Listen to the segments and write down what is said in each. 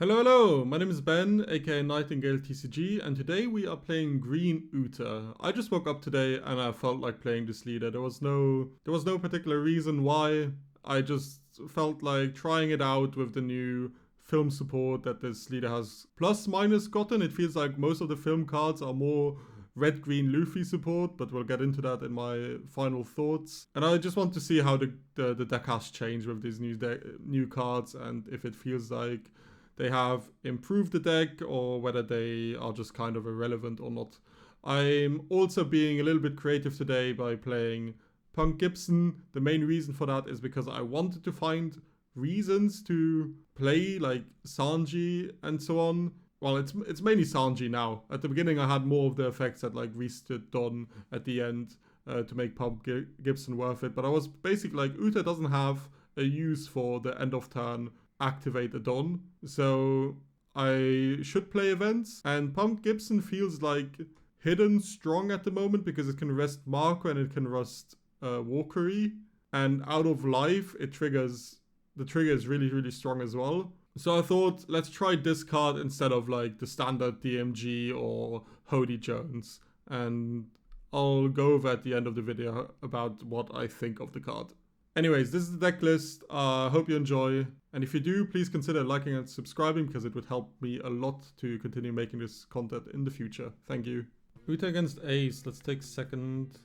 Hello, my name is Ben, aka Nightingale TCG, and today we are playing Green Uta. I just woke up today and I felt like playing this leader. There was no particular reason why. I just felt like trying it out with the new film support that this leader has plus minus gotten. It feels like most of the film cards are more red green Luffy support, but we'll get into that in my final thoughts. And I just want to see how the deck has changed with these new cards, and if it feels like they have improved the deck or whether they are just kind of irrelevant or not. I'm also being a little bit creative today by playing Punk Gibson. The main reason for that is because I wanted to find reasons to play like Sanji and so on. Well, it's mainly Sanji now. At the beginning I had more of the effects that like restood Don at the end to make Punk Gibson worth it. But I was basically like, Uta doesn't have a use for the end of turn activate a Don, so I should play events, and Pump Gibson feels like hidden strong at the moment because it can rest Marco and it can rest Walkery, and out of life the trigger is really strong as well. So I thought, let's try this card instead of like the standard DMG or Hody Jones, and I'll go over at the end of the video about what I think of the card. Anyways, this is the deck list. Hope you enjoy. And if you do, please consider liking and subscribing because it would help me a lot to continue making this content in the future. Thank you. Uta against Ace. Let's take second.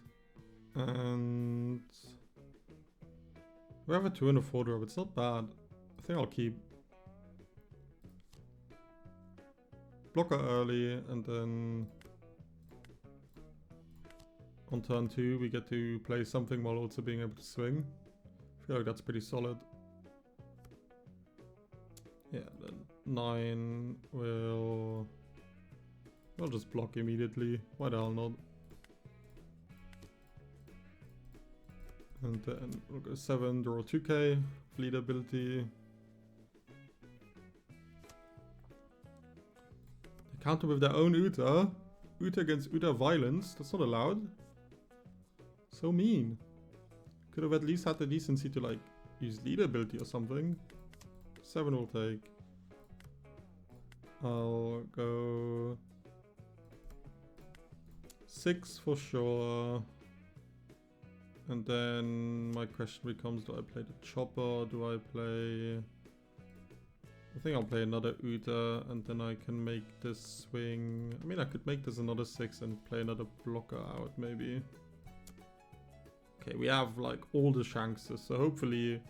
And we have a 2 and a 4 drop. It's not bad. I think I'll keep. Blocker early, and then on turn 2 we get to play something while also being able to swing. I feel like that's pretty solid. Yeah, then 9 will... I'll just block immediately. Why the hell not? And then we'll go 7, draw 2k, fleet ability. They counter with their own Uta. Uta against Uta violence. That's not allowed. So mean. Could have at least had the decency to like use lead ability or something. 7 will take. I'll go 6 for sure. And then my question becomes, do I play the chopper? Do I play... I think I'll play another Uta and then I can make this swing. I mean, I could make this another 6 and play another blocker out maybe. Okay, we have like all the Shankses, so hopefully...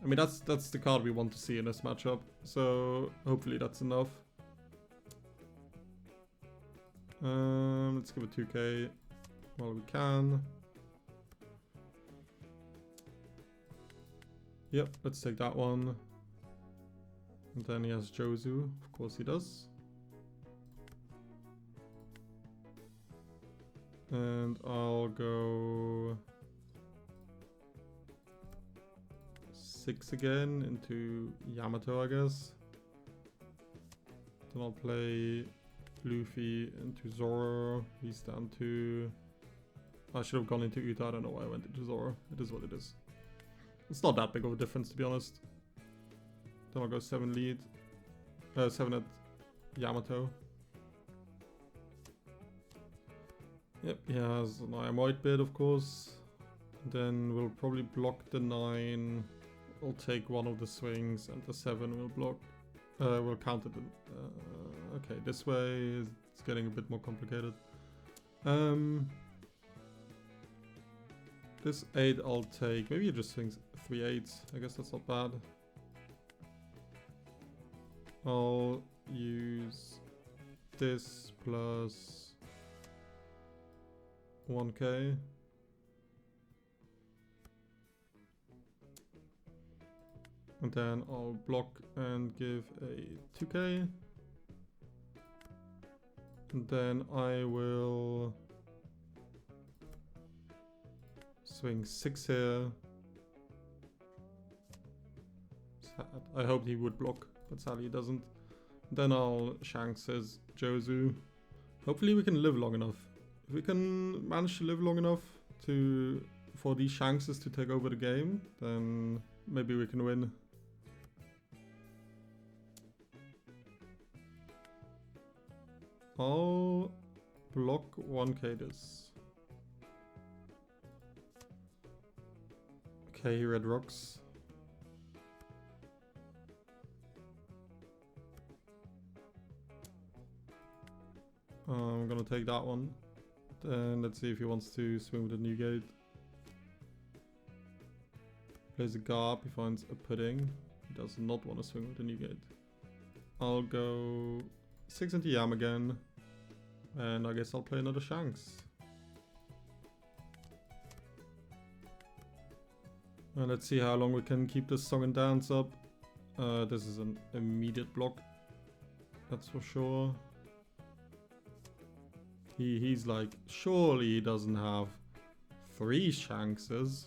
I mean, that's the card we want to see in this matchup, so hopefully that's enough. Let's give it 2k while we can. Yep, let's take that one. And then he has Jozu, of course he does. And I'll go 6 again into Yamato, I guess. Then I'll play Luffy into Zoro. He's down to... I should have gone into Uta. I don't know why I went into Zoro. It is what it is. It's not that big of a difference, to be honest. Then I'll go 7 lead. 7 at Yamato. Yep, he has an Iron White bid, of course. Then we'll probably block the 9. We'll take one of the swings, and the 7 will block. We'll counter the... okay, this way it's getting a bit more complicated. This 8 I'll take. Maybe it just swings 3 8s. I guess that's not bad. I'll use this plus 1k. And then I'll block and give a 2k. And then I will swing 6 here. Sad. I hoped he would block, but sadly he doesn't. Then I'll Shanks his Jozu. Hopefully we can live long enough. If we can manage to live long enough for these Shankses to take over the game, then maybe we can win. I'll block 1k this. Okay, he red rocks. I'm gonna take that one. Then let's see if he wants to swing with a new gate. Plays a garb, he finds a pudding. He does not want to swing with a new gate. I'll go 6 into Yam again. And I guess I'll play another Shanks. And let's see how long we can keep this song and dance up. This is an immediate block. That's for sure. He's like, surely he doesn't have 3 Shankses.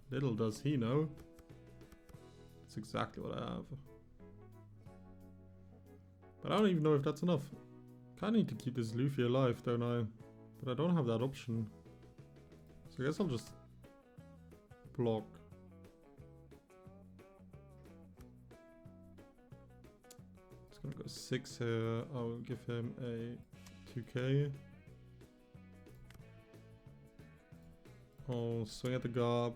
Little does he know. That's exactly what I have. But I don't even know if that's enough. Kinda need to keep this Luffy alive, don't I? But I don't have that option. So I guess I'll just block. It's gonna go 6 here. I'll give him a 2k. I'll swing at the garb.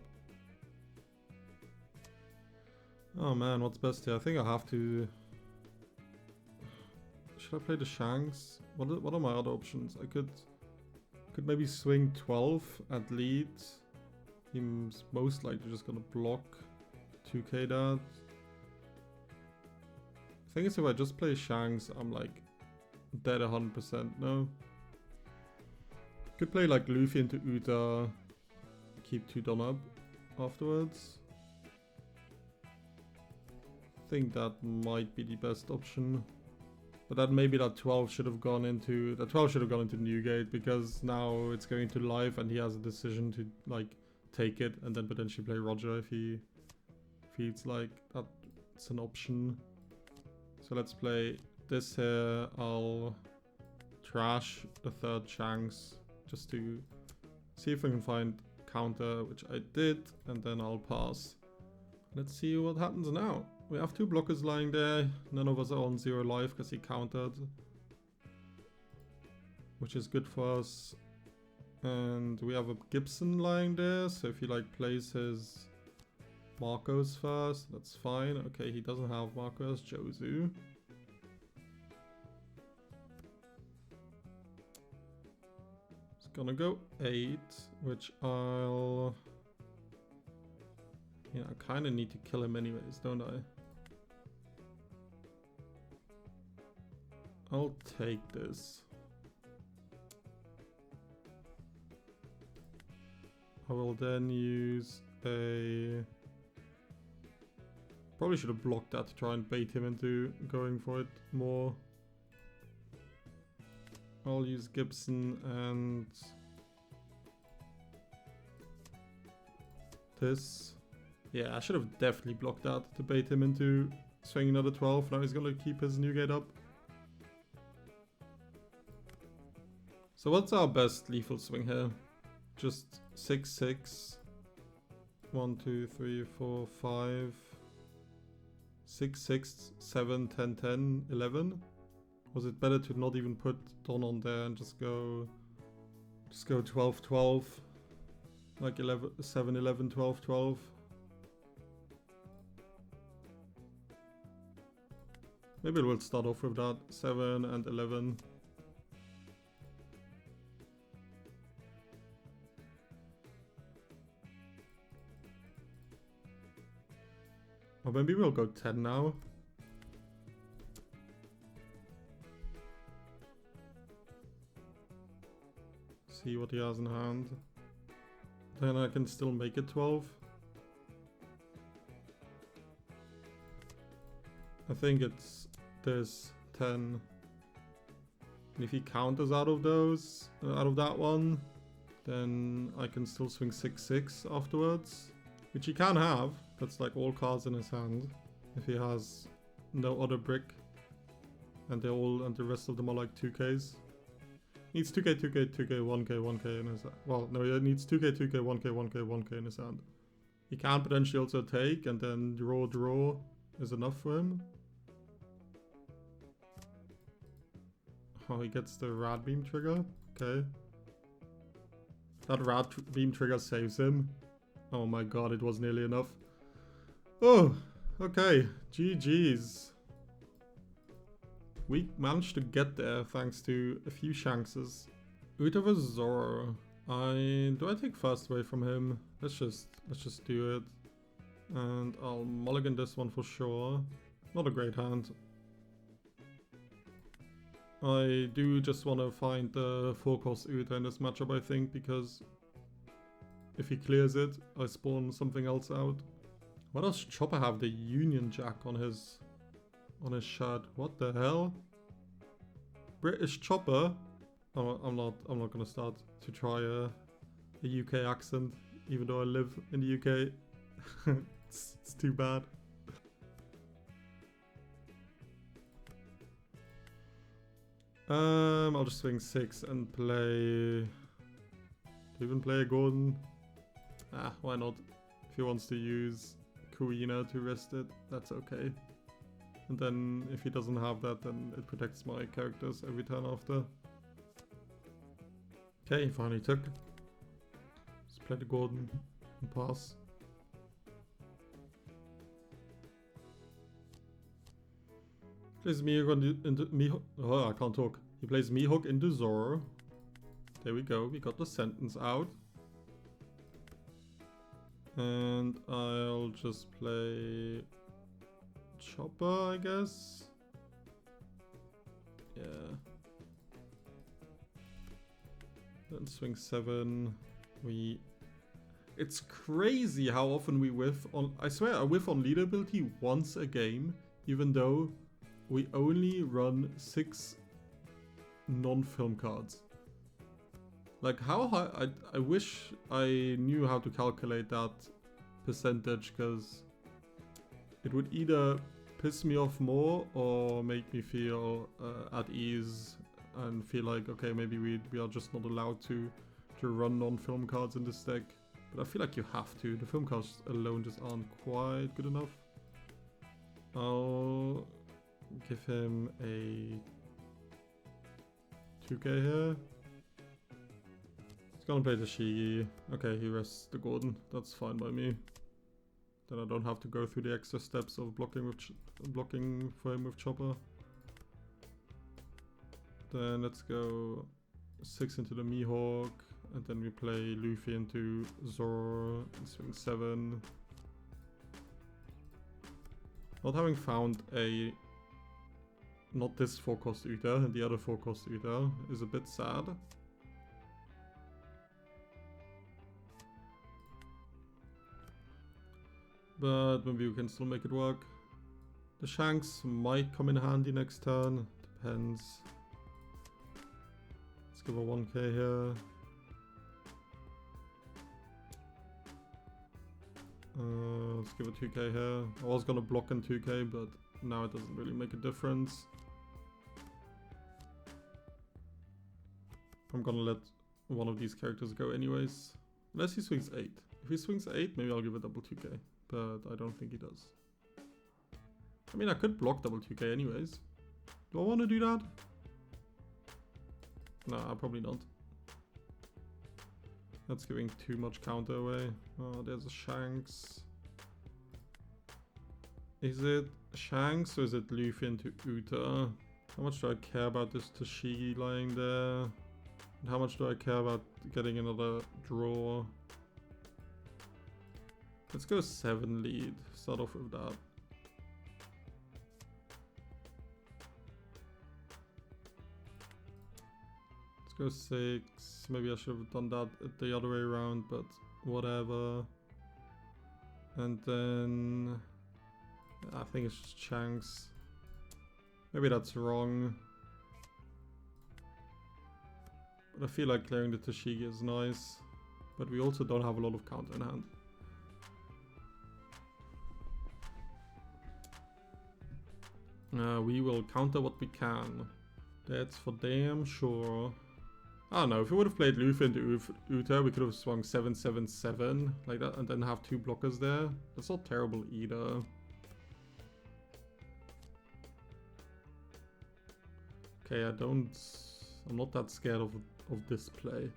Oh man, what's best here? I think I have to... Should I play the Shanks? What are my other options? I could maybe swing 12 at lead. He's most likely just gonna block 2k that. The thing is, if I just play Shanks, I'm like dead 100%, no? Could play like Luffy into Uta, keep 2 done up afterwards. I think that might be the best option. But that maybe that 12 should have gone into Newgate, because now it's going to live and he has a decision to like take it and then potentially play Roger if he feels like that's an option. So let's play this here. I'll trash the 3rd Shanks just to see if I can find counter, which I did, and then I'll pass. Let's see what happens now. We have 2 blockers lying there. None of us are on 0 life because he countered, which is good for us. And we have a Gibson lying there, so if he like plays his Marcos first, that's fine. Okay, he doesn't have Marcos. Jozu. It's gonna go 8, which I'll... Yeah, I kind of need to kill him anyways, don't I? I'll take this. I will then use a... Probably should have blocked that to try and bait him into going for it more. I'll use Gibson and... this. Yeah, I should have definitely blocked that to bait him into swinging another 12. Now he's gonna keep his Newgate up. So what's our best lethal swing here? Just 6, 6. 1, 2, 3, 4, 5. 6, 6, 7, 10, 10, 11. Was it better to not even put Don on there and just go 12, 12? Like 11, 7, 11, 12, 12. Maybe we'll start off with that. 7 and 11. Or maybe we'll go 10 now. See what he has in hand. Then I can still make it 12. I think it's this 10. And if he counters out of those, out of that one, then I can still swing 6, 6 afterwards. Which he can have. That's like all cards in his hand. If he has no other brick. And the rest of them are like 2Ks. Needs 2K, 2K, 2K, 1K, 1K in his hand. Well, no, he needs 2K, 2K, 1K, 1K, 1K in his hand. He can potentially also take and then draw is enough for him. Oh, he gets the rad beam trigger. Okay. That rad beam trigger saves him. Oh my god, it was nearly enough. Oh, okay. GG's. We managed to get there thanks to a few Shankses. Uta vs Zoro. Do I take first away from him? Let's just do it. And I'll mulligan this one for sure. Not a great hand. I do just want to find the 4-cost Uta in this matchup, I think, because if he clears it, I spawn something else out. Why does Chopper have the Union Jack on his shirt? What the hell? British Chopper? Oh, I'm not gonna start to try a UK accent, even though I live in the UK. it's too bad. I'll just swing 6 and play... Do even play a Gordon? Ah, why not? If he wants to use Kuina to rest it, that's okay. And then if he doesn't have that, then it protects my characters every turn after. Okay, he finally took. Let's play the Gordon and pass. Plays Mihawk into Mihawk. Oh, I can't talk. He plays Mihawk into Zoro. There we go. We got the sentence out. And I'll just play Chopper, I guess. Yeah. Then swing 7. It's crazy how often we whiff on. I swear I whiff on leader ability once a game, even though we only run 6 non-film cards. Like how high, I wish I knew how to calculate that percentage, because it would either piss me off more or make me feel at ease and feel like, okay, maybe we are just not allowed to run non-film cards in this deck. But I feel like you have to. The film cards alone just aren't quite good enough. I'll give him a 2k here. He's gonna play the Shigi. Okay, he rests the Gordon. That's fine by me. Then I don't have to go through the extra steps of blocking for him with Chopper. Then let's go 6 into the Mihawk, and then we play Luffy into Zoro and swing 7. Not having found not this 4-cost Uta and the other 4-cost Uta is a bit sad. But maybe we can still make it work. The Shanks might come in handy next turn. Depends. Let's give a 1k here. Let's give a 2k here. I was gonna block in 2k, but now it doesn't really make a difference. I'm gonna let one of these characters go anyways. Unless he swings 8. If he swings 8, maybe I'll give a double 2k. But I don't think he does. I mean, I could block double 2k anyways. Do I want to do that? Nah, probably not. That's giving too much counter away. Oh, there's a Shanks. Is it Shanks or is it Luffy into Uta? How much do I care about this Tashigi lying there? And how much do I care about getting another draw? Let's go 7 lead. Start off with that. Let's go 6. Maybe I should have done that the other way around, but whatever. And then I think it's just Shanks. Maybe that's wrong. But I feel like clearing the Tashigi is nice. But we also don't have a lot of counter in hand. We will counter what we can. That's for damn sure. I don't know, if we would have played Luffy into Uta, we could have swung 7-7-7 like that and then have 2 blockers there. That's not terrible either. Okay, I'm not that scared of this play.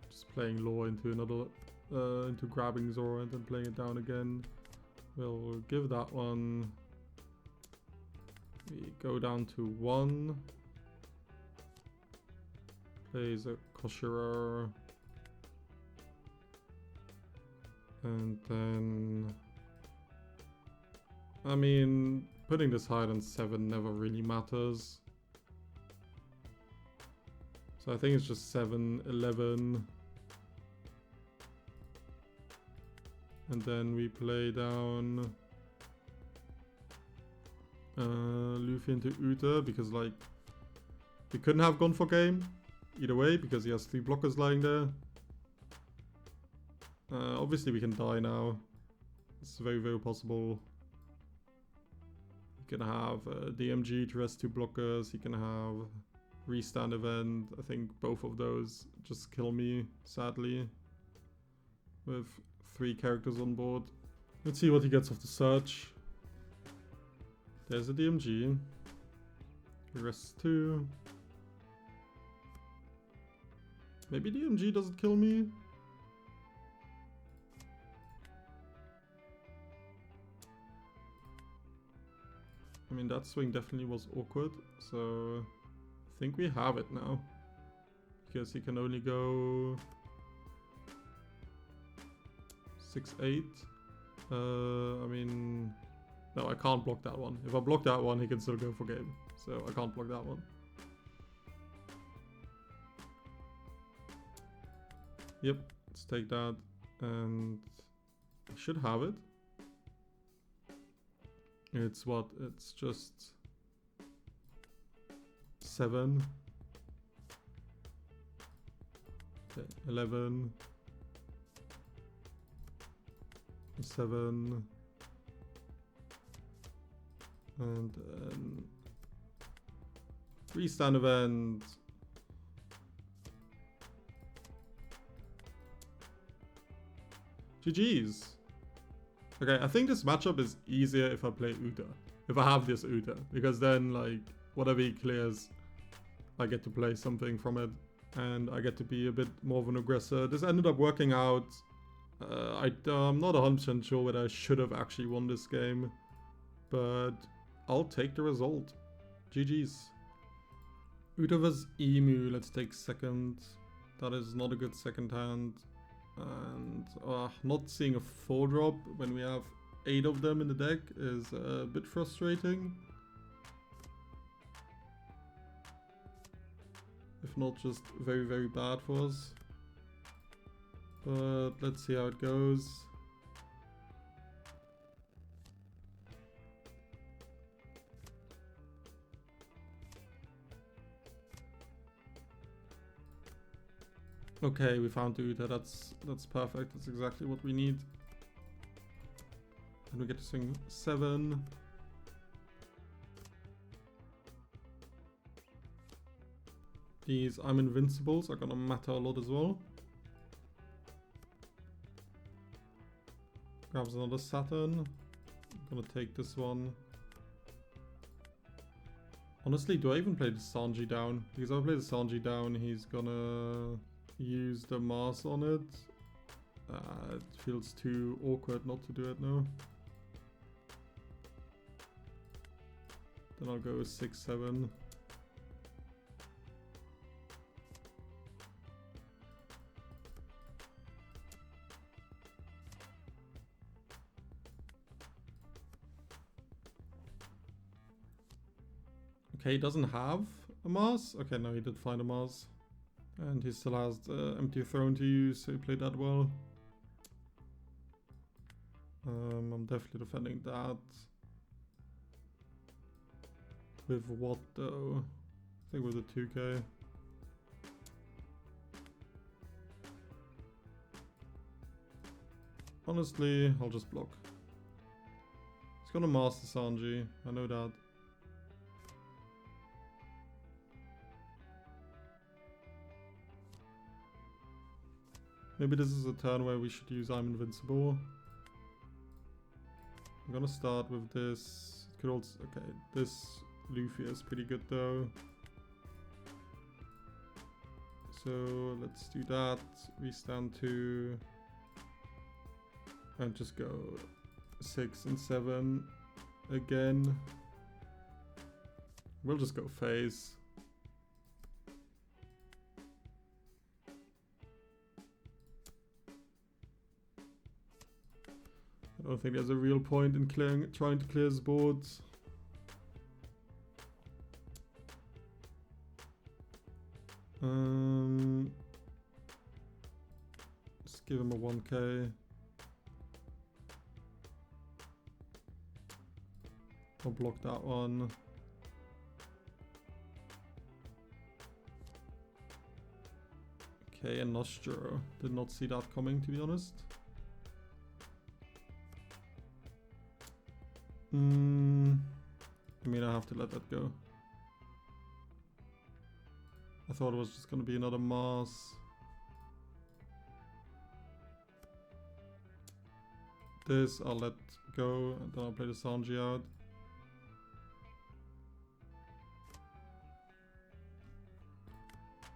Just playing Law into another, into grabbing Zoro and then playing it down again. We'll give that one. We go down to 1. Plays a Koshira. And then... I mean, putting this higher than 7 never really matters. So I think it's just 7, 11. And then we play down Luffy into Uta, because like we couldn't have gone for game either way because he has 3 blockers lying there. Obviously we can die now. It's very, very possible. He can have DMG to rest 2 blockers. He can have restand event. I think both of those just kill me, sadly, with 3 characters on board. Let's see what he gets off the search. There's a DMG. He rests 2. Maybe DMG doesn't kill me. I mean, that swing definitely was awkward, so I think we have it now. Because he can only go 6-8. I mean, no, I can't block that one. If I block that one, he can still go for game. So I can't block that one. Yep, let's take that, and I should have it. It's what? It's just 7. Okay, 11. 7. And then restand event. GG's. Okay, I think this matchup is easier if I play Uta. If I have this Uta. Because then, like, whatever he clears, I get to play something from it. And I get to be a bit more of an aggressor. This ended up working out. I'm not 100% sure whether I should have actually won this game. But I'll take the result. GG's. Uta vs Emu. Let's take second. That is not a good second hand. And not seeing a 4-drop when we have 8 of them in the deck is a bit frustrating. If not just very, very bad for us. But let's see how it goes. Okay, we found Uta. That's perfect. That's exactly what we need. And we get to swing 7. These I'm Invincibles are gonna matter a lot as well. Grabs another Saturn. I'm gonna take this one. Honestly, do I even play the Sanji down? Because if I play the Sanji down, he's gonna use the Mars on it. It feels too awkward not to do it now. Then I'll go 6-7. Okay, he doesn't have a Mars. Okay, no, he did find a Mars. And he still has the empty throne to use, so he played that well. I'm definitely defending that. With what though? I think with the 2k. Honestly, I'll just block. He's gonna master Sanji, I know that. Maybe this is a turn where we should use I'm Invincible. I'm gonna start with this. It could also, okay, this Luffy is pretty good though. So let's do that. We stand 2. And just go 6 and 7 again. We'll just go phase. I don't think there's a real point in trying to clear his boards. Just give him a 1k. I'll block that one. Okay, and Nostro. Did not see that coming, to be honest. I mean, I have to let that go. I thought it was just gonna be another Mars. This I'll let go, and then I'll play the Sanji out.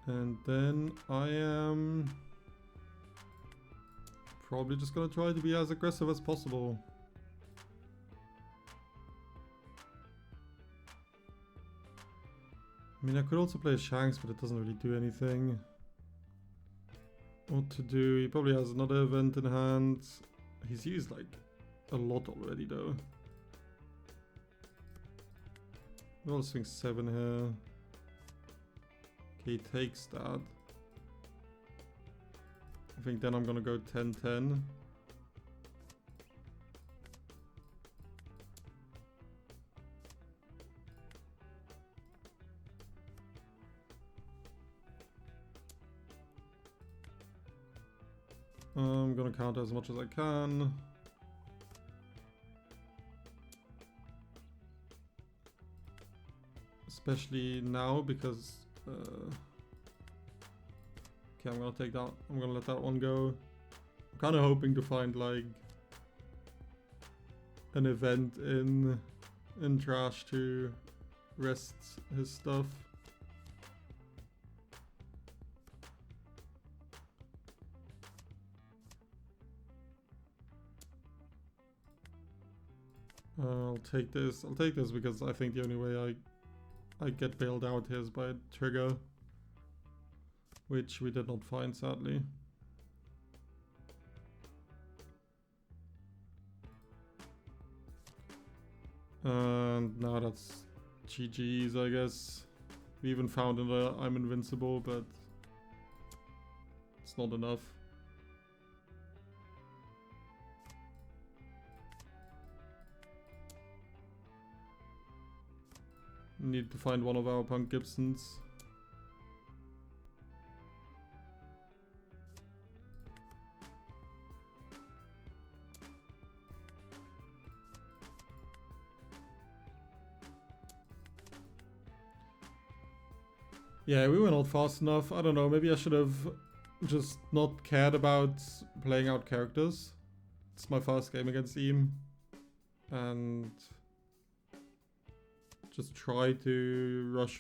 And then I am probably just gonna try to be as aggressive as possible. I mean, I could also play Shanks, but it doesn't really do anything. What to do? He probably has another event in hand. He's used like a lot already though. We'll swing 7 here. Okay, he takes that. I think then I'm gonna go 10-10. I'm gonna counter as much as I can. Especially now because okay, I'm gonna take that. I'm gonna let that one go. I'm kind of hoping to find like an event in trash to rest his stuff. I'll take this. I'll take this because I think the only way I get bailed out here is by a trigger, which we did not find, sadly. And now that's GG's, I guess. We even found another I'm invincible, but it's not enough. Need to find one of our Punk Gibsons. Yeah, we were not fast enough. I don't know, maybe I should have just not cared about playing out characters. It's my first game against Eam. And just try to rush.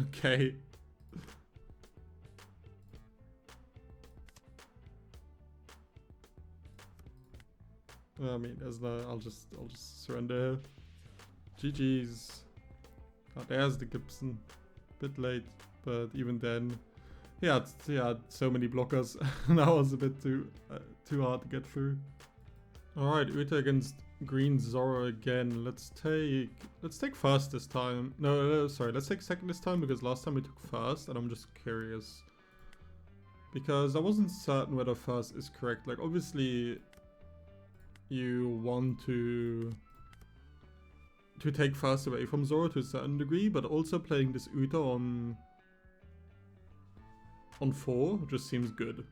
Okay. I mean, there's no. I'll just surrender. GG's. Oh, there's the Gibson. Bit late, but even then. He had so many blockers. That was a bit too hard to get through. Alright, Uta against Green Zoro again. Let's take first this time. No, sorry, let's take second this time because last time we took first and I'm just curious. Because I wasn't certain whether first is correct. Like, obviously you want to take first away from Zoro to a certain degree, but also playing this Uta on 4 just seems good.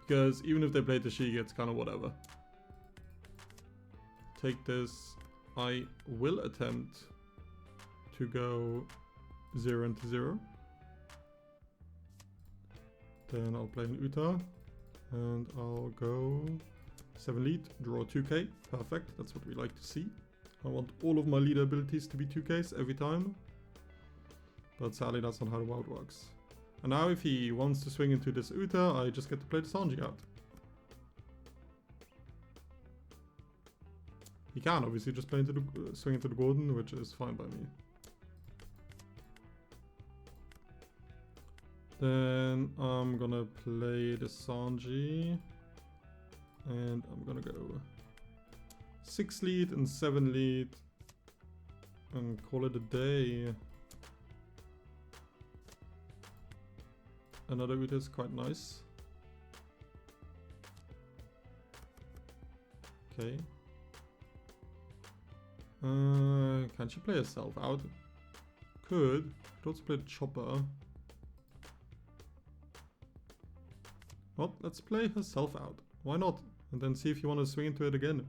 Because even if they play Tashigi, it's kind of whatever. Take this. I will attempt to go 0 into 0. Then I'll play an Uta. And I'll go 7 lead, draw 2k. Perfect, that's what we like to see. I want all of my leader abilities to be 2ks every time. But sadly that's not how the world works. And now if he wants to swing into this Uta, I just get to play the Sanji out. He can obviously just play into the swing into the Gordon, which is fine by me. Then I'm gonna play the Sanji. And I'm gonna go 6 lead and 7 lead. And call it a day. Another Uta is quite nice. Okay. Can she play herself out? Could also play the Chopper. Well, let's play herself out. Why not? And then see if you want to swing into it again.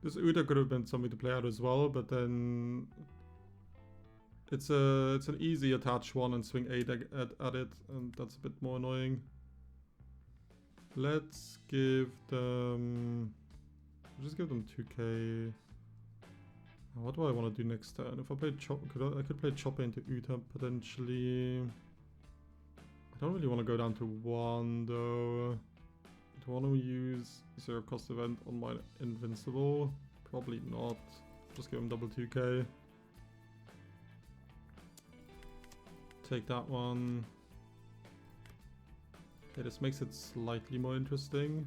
This Uta could have been something to play out as well, but then it's an easy attach one and swing 8 at it, and that's a bit more annoying. Let's give them... just give them 2k. What do I want to do next turn? If I play Chopper, I could play Chopper into Uta potentially. I don't really want to go down to 1 though. Do I want to use 0 cost event on my Invincible? Probably not. Just give him double 2k. Take that one. Okay, this makes it slightly more interesting.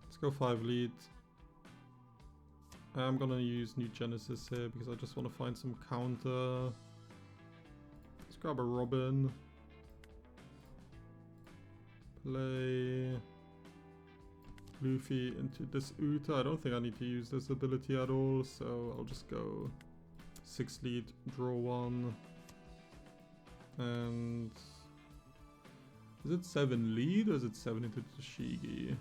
Let's go 5 lead. I'm gonna use New Genesis here because I just want to find some counter. Let's grab a Robin. Play Luffy into this Uta. I don't think I need to use this ability at all, so I'll just go 6 lead, draw 1. And is it 7 lead or is it 7 into Tashigi?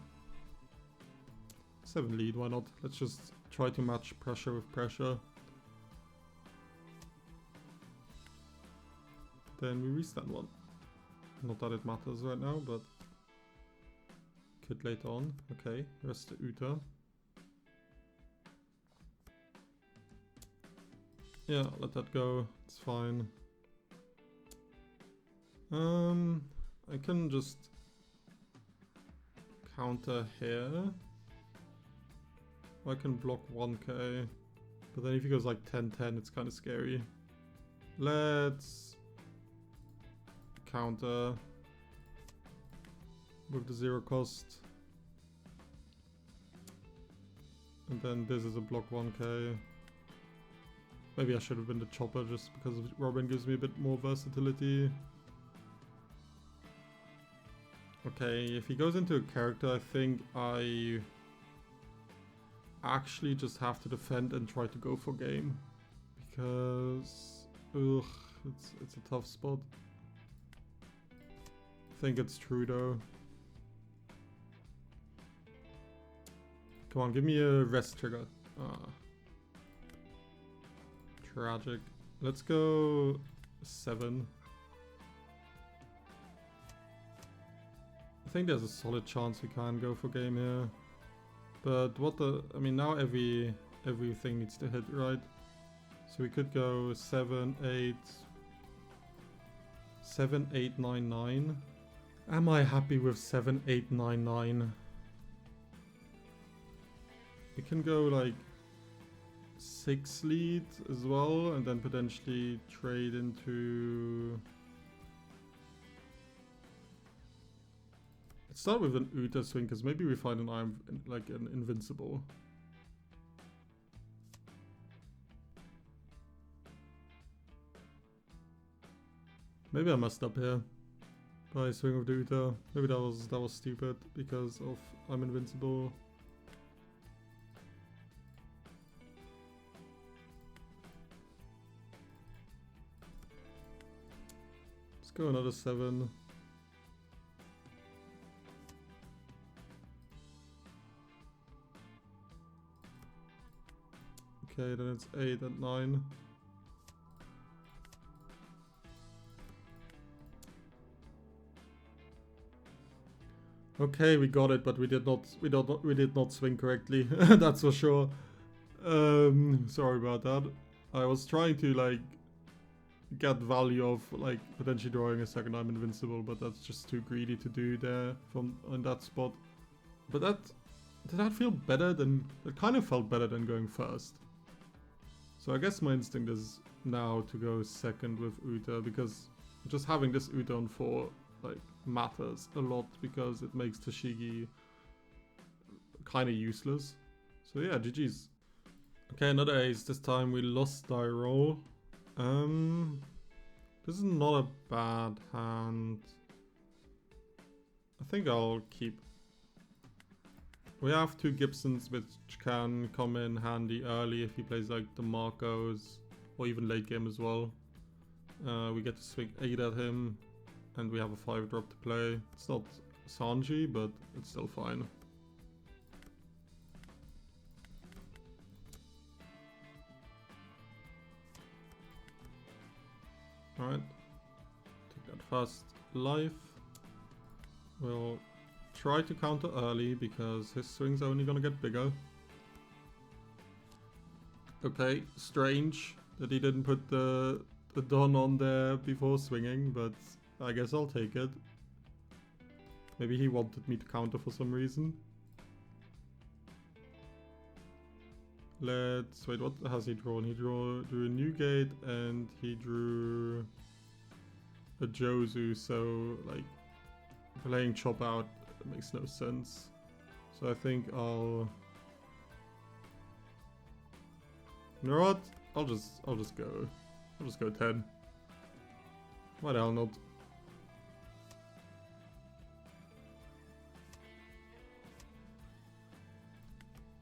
7 lead, why not? Let's just try to match pressure with pressure. Then we restand one. Not that it matters right now, but could later on. Okay, rest the Uta. Yeah, let that go. It's fine. I can just counter here. I can block 1k, but then if he goes like 10-10, it's kind of scary. Let's counter with the 0 cost. And then this is a block 1k. Maybe I should have been the Chopper just because Robin gives me a bit more versatility. Okay, if he goes into a character, I think I actually just have to defend and try to go for game. Because, ugh, it's a tough spot. I think it's true though. Come on, give me a rest trigger. Ah. Tragic. Let's go 7. I think there's a solid chance we can go for game here. But what the... I mean, now everything needs to hit, right? So we could go 7, 8... 7, 8, 9, 9. Am I happy with 7, 8, 9, 9? We can go like 6 lead as well, and then potentially trade into... Let's start with an Uta swing, because maybe we find like an Invincible. Maybe I messed up here by swing with the Uta. Maybe that was stupid because of I'm Invincible. Let's go another 7. Okay, then it's 8 and 9. Okay, we got it, but we did not swing correctly. That's for sure. Sorry about that. I was trying to like get value of like potentially drawing a second I'm invincible, but that's just too greedy to do there from on that spot. But did that feel better than it kind of felt better than going first. So I guess my instinct is now to go second with Uta, because just having this Uta on 4 like matters a lot, because it makes Tashigi kind of useless. So yeah, GG's. Okay, another ace. This time we lost die roll. This is not a bad hand. I think I'll keep. We have 2 Gibsons which can come in handy early if he plays like the Marcos, or even late game as well. We get to swing 8 at him, and we have a 5 drop to play. It's not Sanji, but it's still fine. Alright, take that fast life. We'll try to counter early because his swing's only gonna get bigger. Okay, strange that he didn't put the Don on there before swinging, but I guess I'll take it. Maybe he wanted me to counter for some reason. Let's wait, what has he drawn? He drew a Newgate and he drew a Jozu, so like playing chop out makes no sense. So I think I'll, you know what? I'll just go 10. Why the hell not?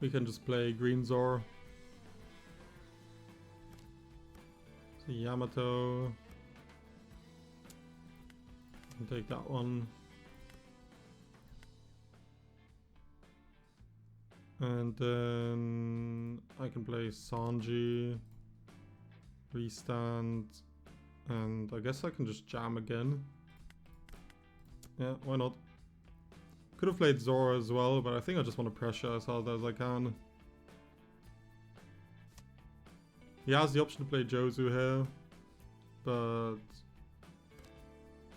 We can just play green Zoro. So Yamato. Can take that one. And then I can play Sanji. Restand. And I guess I can just jam again. Yeah, why not? Could have played Zoro as well, but I think I just want to pressure as hard as I can. He has the option to play Jozu here, but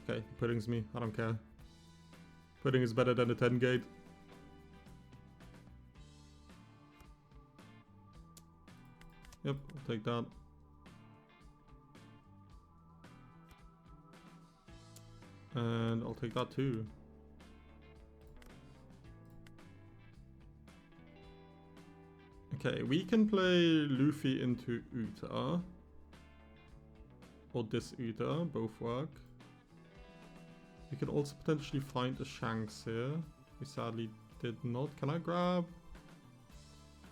okay, pudding's me. I don't care. Pudding is better than the 10 gate. Yep, I'll take that. And I'll take that too. Okay, we can play Luffy into Uta. Or this Uta, both work. We can also potentially find a Shanks here. We sadly did not. Can I grab?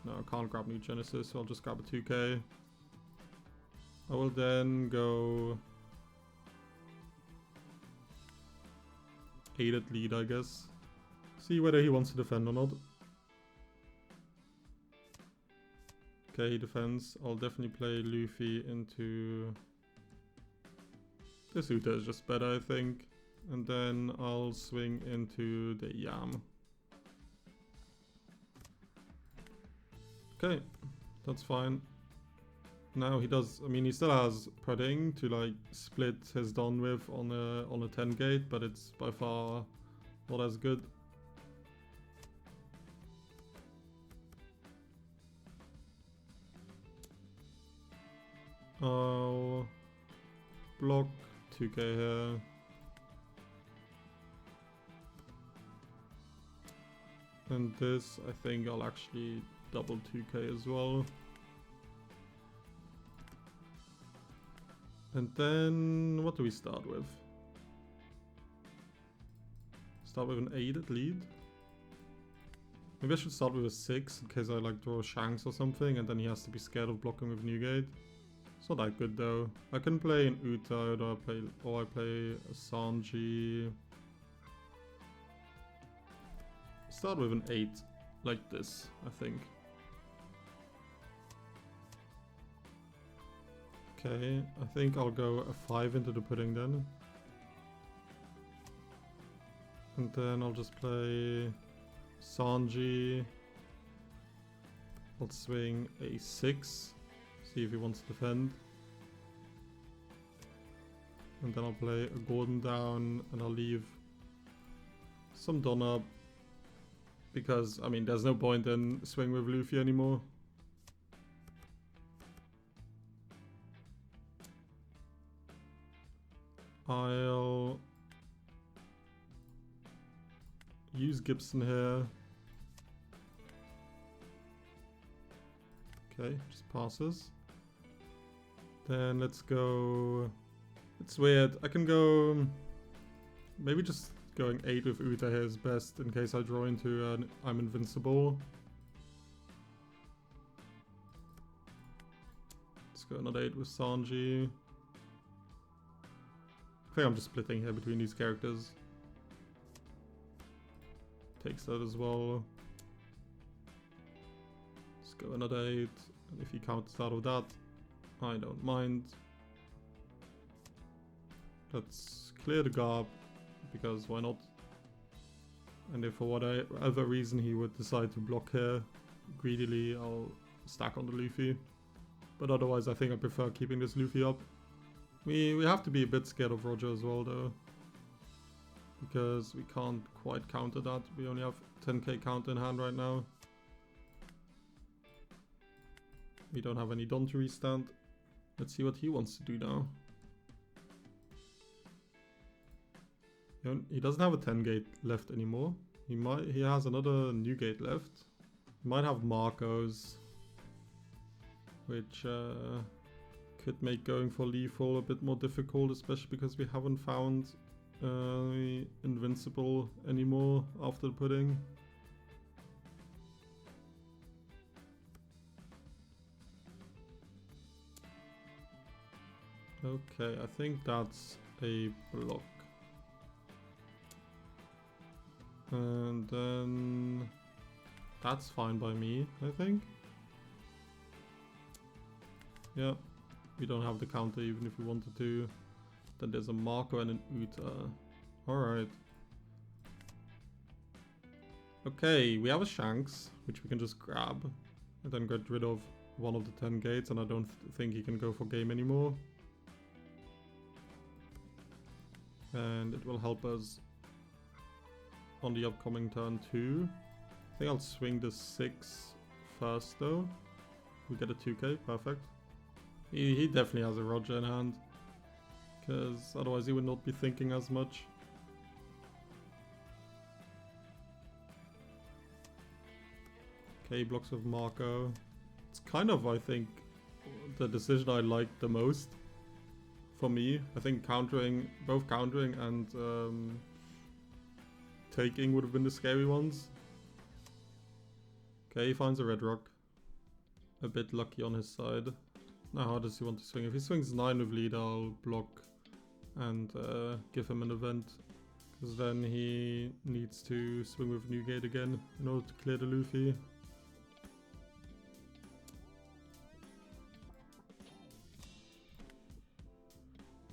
No, I can't grab New Genesis, so I'll just grab a 2k. I will then go 8 at lead, I guess. See whether he wants to defend or not. Okay, he defends. I'll definitely play Luffy into... This Uta is just better, I think. And then I'll swing into the Yam. Okay, that's fine. Now he does, I mean, he still has pudding to like split his Don with on a 10 gate, but it's by far not as good. I'll block 2k here. And this, I think I'll actually double 2k as well. And then, what do we start with? Start with an 8 at lead. Maybe I should start with a 6 in case I like draw Shanks or something, and then he has to be scared of blocking with Newgate. It's not that good though. I can play an Uta, or I play a Sanji. Start with an 8, like this, I think. Okay, I think I'll go a 5 into the pudding then. And then I'll just play Sanji. I'll swing a 6. See if he wants to defend. And then I'll play a Gordon down and I'll leave some Don up. Because, I mean, there's no point in swing with Luffy anymore. I'll use Gibson here. Okay, just passes. Then let's go... It's weird. I can go... Maybe just going 8 with Uta here is best in case I draw into an I'm invincible. Let's go another 8 with Sanji. I think I'm just splitting here between these characters. Takes that as well. Let's go another 8. And if he counters out of that, I don't mind. Let's clear the gap, because why not? And if for whatever reason he would decide to block here greedily, I'll stack on the Luffy. But otherwise I think I prefer keeping this Luffy up. We have to be a bit scared of Roger as well though, because we can't quite counter that. We only have 10k counter in hand right now. We don't have any Don to restand. Let's see what he wants to do now. He doesn't have a 10 gate left anymore. He has another new gate left. He might have Marcos, which could make going for lethal a bit more difficult, especially because we haven't found invincible anymore after the pudding. Okay, I think that's a block. And then that's fine by me, I think. Yeah, we don't have the counter even if we wanted to. Then there's a Marco and an Uta. Alright. Okay, we have a Shanks, which we can just grab. And then get rid of one of the 10 gates, and I don't think he can go for game anymore. And it will help us on the upcoming turn too. I think I'll swing the 6 first though. We get a 2k, perfect. He definitely has a Roger in hand, because otherwise he would not be thinking as much. Okay, blocks with Marco. It's kind of, I think, the decision I like the most for me. I think both countering and taking would have been the scary ones. Okay, he finds a red rock. A bit lucky on his side. Now how does he want to swing? If he swings 9 with lead, I'll block and give him an event. Because then he needs to swing with Newgate again in order to clear the Luffy.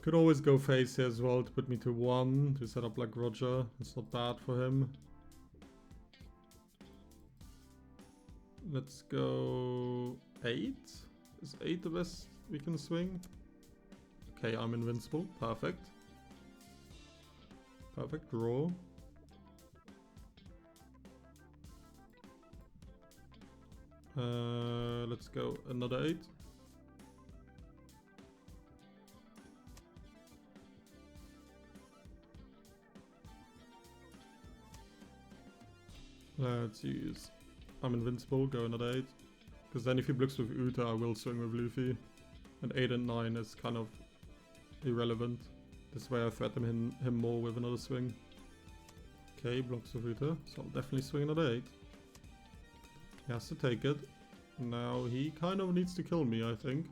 Could always go face here as well to put me to 1 to set up like Roger. It's not bad for him. Let's go 8. Is 8 the best we can swing? Okay, I'm invincible. Perfect. Perfect draw. Let's go another 8. Let's use I'm invincible, go another 8. Because then if he blocks with Uta, I will swing with Luffy. And 8 and 9 is kind of irrelevant. This way I threaten him more with another swing. Okay, blocks with Uta, so I'll definitely swing another 8. He has to take it. Now he kind of needs to kill me, I think.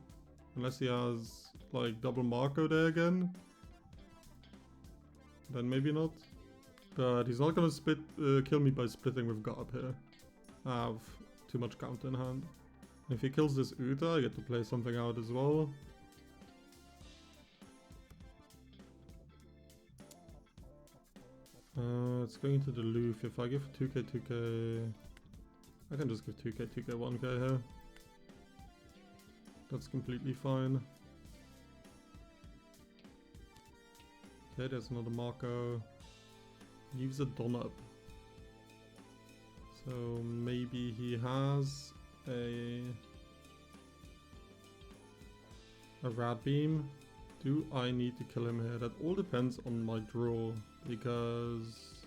Unless he has like double Marco there again. Then maybe not. But he's not gonna kill me by splitting with Garb here. I have too much counter in hand. If he kills this Uta, I get to play something out as well. It's going to the Loof. If I give 2k, 2k... I can just give 2k, 2k, 1k here. That's completely fine. Okay, there's another Marco. Leaves a Don up. So maybe he has a Rad Beam. Do I need to kill him here? That all depends on my draw, because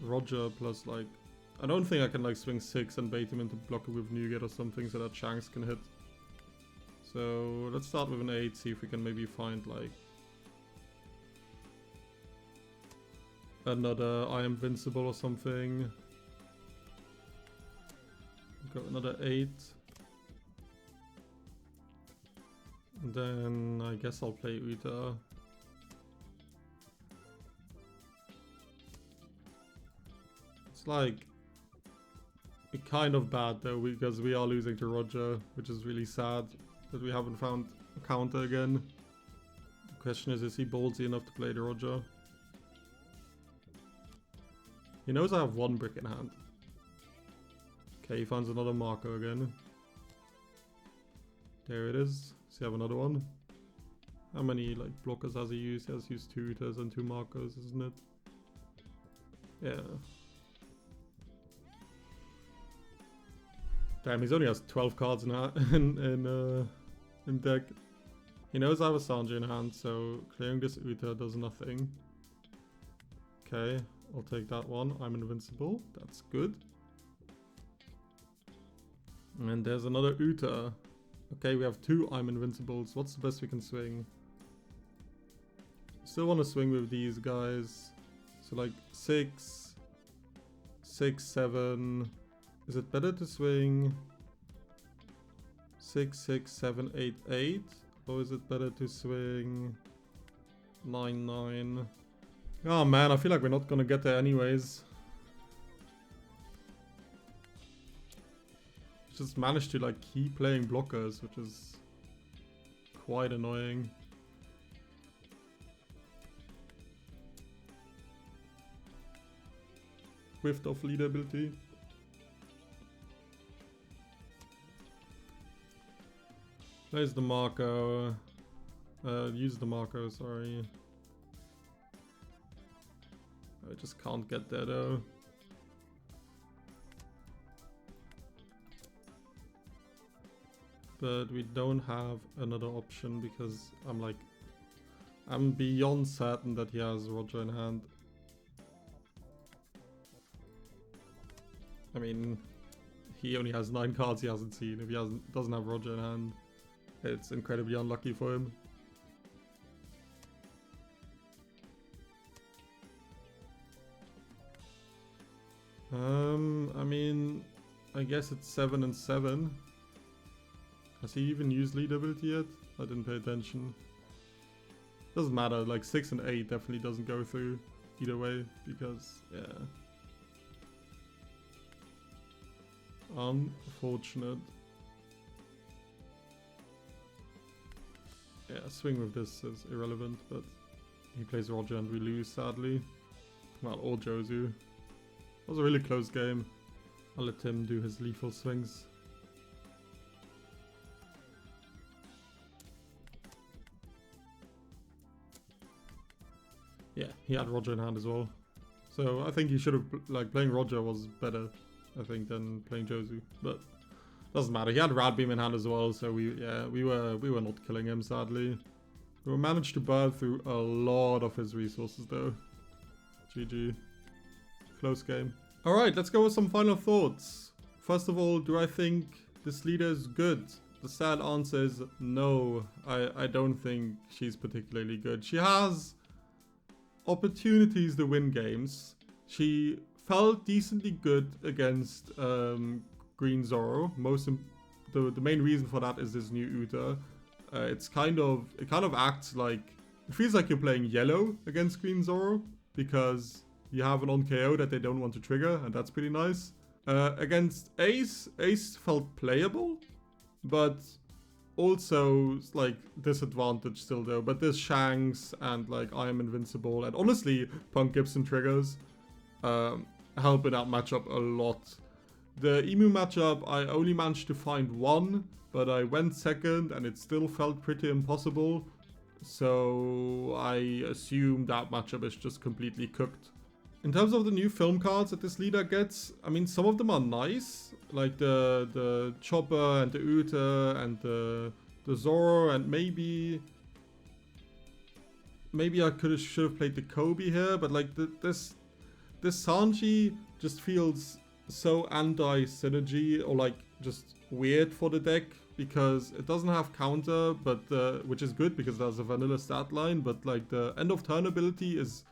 Roger plus like, I don't think I can like swing 6 and bait him into block it with Nougat or something so that Shanks can hit. So let's start with an 8, see if we can maybe find like another I am invincible or something. Got another 8. And then I guess I'll play Uta. It's like kind of bad though, because we are losing to Roger, which is really sad that we haven't found a counter again. The question is he ballsy enough to play the Roger? He knows I have 1 brick in hand. Okay, he finds another Marco again. There it is. Does he have another one? How many like blockers has he used? He has used 2 Utas and 2 Marcos, isn't it? Yeah. Damn, he's only has 12 cards in deck. He knows I have a Sanji in hand, so clearing this Uta does nothing. Okay, I'll take that one. I'm invincible. That's good. And there's another Uta. Okay, we have 2 I'm invincibles. What's the best we can swing? Still want to swing with these guys. So like 6, 6, 7. Is it better to swing 6, 6, 7, 8, 8? Or is it better to swing 9, 9? Oh man, I feel like we're not gonna get there anyways. Just managed to like keep playing blockers, which is quite annoying. Whiffed off leader ability. There's the Marco. Use the Marco, sorry. I just can't get there though. But we don't have another option because I'm beyond certain that he has Roger in hand. I mean, he only has 9 cards he hasn't seen. If he doesn't have Roger in hand, it's incredibly unlucky for him. I mean, I guess it's 7 and 7. Has he even used lead ability yet? I didn't pay attention. Doesn't matter, like 6 and 8 definitely doesn't go through either way, because, yeah. Unfortunate. Yeah, swing with this is irrelevant, but he plays Roger and we lose, sadly. Well, or Jozu. It was a really close game. I'll let him do his lethal swings. Yeah, he had Roger in hand as well. So I think he should have, like, playing Roger was better, I think, than playing Jozu. But doesn't matter. He had Rad Beam in hand as well, so we were not killing him, sadly. We managed to burn through a lot of his resources though. GG. Close game. Alright, let's go with some final thoughts. First of all, do I think this leader is good? The sad answer is no. I don't think she's particularly good. She has opportunities to win games. She felt decently good against Green Zoro. The main reason for that is this new Uta. It kind of acts like, it feels like you're playing yellow against Green Zoro because you have an on KO that they don't want to trigger, and that's pretty nice. Against Ace felt playable, but also like disadvantage still though, but there's Shanks and like I am invincible, and honestly Punk Gibson triggers help in that matchup a lot. The Emu matchup, I only managed to find one, but I went second and it still felt pretty impossible. So I assume that matchup is just completely cooked. In terms of the new film cards that this leader gets, I mean, some of them are nice. Like the Chopper and the Uta and the Zoro, and maybe I should have played the Kobe here, but like this Sanji just feels so anti-synergy, or like just weird for the deck, because it doesn't have counter, but which is good because there's a vanilla stat line, but like the end of turn ability is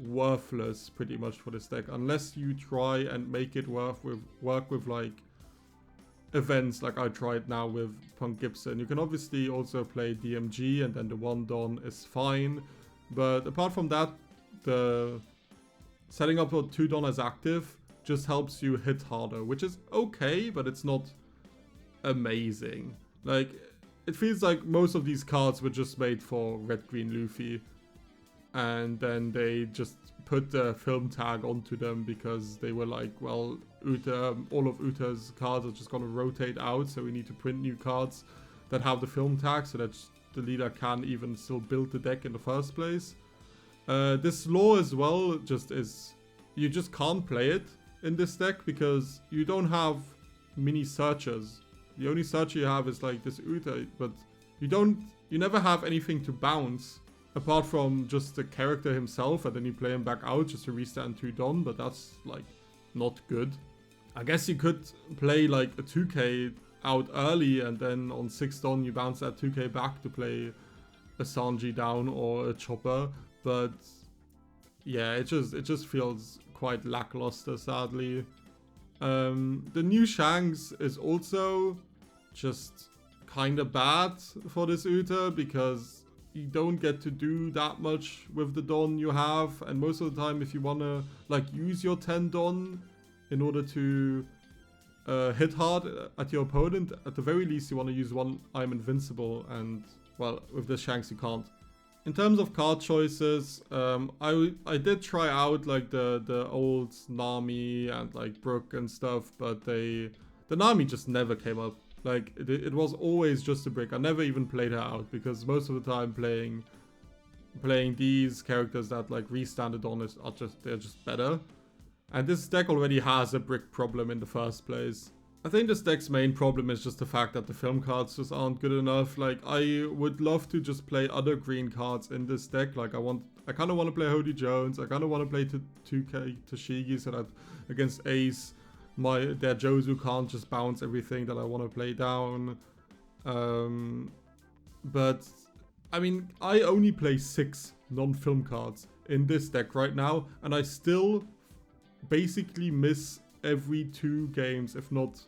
worthless pretty much for this deck unless you try and make it work with like events like I tried now with Punk Gibson. You can obviously also play DMG and then the 1 Don is fine, but apart from that, the setting up a 2 Don as active just helps you hit harder, which is okay, but it's not amazing. Like, it feels like most of these cards were just made for Red Green Luffy, and then they just put the film tag onto them because they were like, well, Uta, all of Uta's cards are just going to rotate out, so we need to print new cards that have the film tag so that the leader can even still build the deck in the first place. This law as well just is, you just can't play it in this deck because you don't have mini searchers. The only searcher you have is like this Uta, but you never have anything to bounce apart from just the character himself, and then you play him back out just to restand 2 Don, but that's like not good. I guess you could play like a 2k out early and then on 6 Don you bounce that 2k back to play a Sanji down or a Chopper, but yeah, it just feels quite lackluster, sadly. The new Shanks is also just kind of bad for this Uta because you don't get to do that much with the Don you have, and most of the time if you want to like use your 10 Don in order to hit hard at your opponent, at the very least you want to use one I'm invincible, and well, with this Shanks you can't. In terms of card choices, I did try out like the old Nami and like Brook and stuff, but the Nami just never came up. Like, it was always just a brick. I never even played her out because most of the time playing these characters that like restanded on they're just better. And this deck already has a brick problem in the first place. I think this deck's main problem is just the fact that the film cards just aren't good enough. Like, I would love to just play other green cards in this deck. Like, I kind of want to play Hody Jones. I kind of want to play 2K Toshigi so that against Ace, their Jozu can't just bounce everything that I want to play down. But I mean, I only play 6 non-film cards in this deck right now, and I still basically miss every 2 games, if not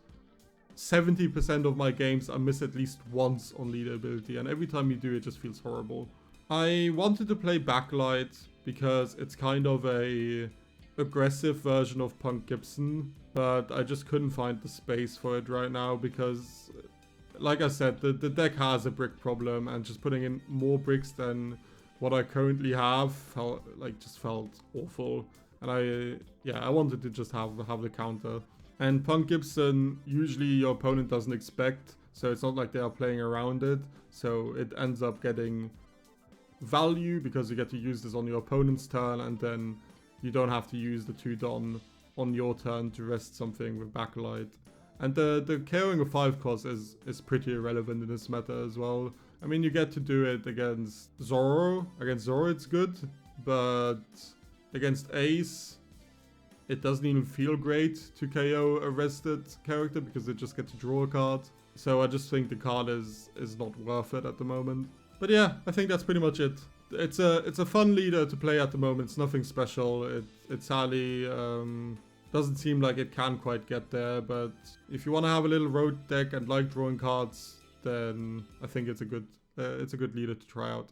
70% of my games. I miss at least once on leader ability, and every time you do it just feels horrible. I wanted to play Backlight because it's kind of a aggressive version of Punk Gibson, but I just couldn't find the space for it right now because, like I said, the deck has a brick problem, and just putting in more bricks than what I currently have just felt awful. And I wanted to just have the counter. And Punk Gibson, usually your opponent doesn't expect, so it's not like they are playing around it, so it ends up getting value because you get to use this on your opponent's turn, and then you don't have to use the 2 Don on your turn to rest something with Backlight. And the KOing of 5 cost is pretty irrelevant in this meta as well. I mean, you get to do it against Zoro. Against Zoro it's good, but against Ace, it doesn't even feel great to KO a rested character because they just get to draw a card. So I just think the card is not worth it at the moment. But yeah, I think that's pretty much it. It's a fun leader to play at the moment. It's nothing special. It sadly doesn't seem like it can quite get there. But if you want to have a little road deck and like drawing cards, then I think it's a good leader to try out.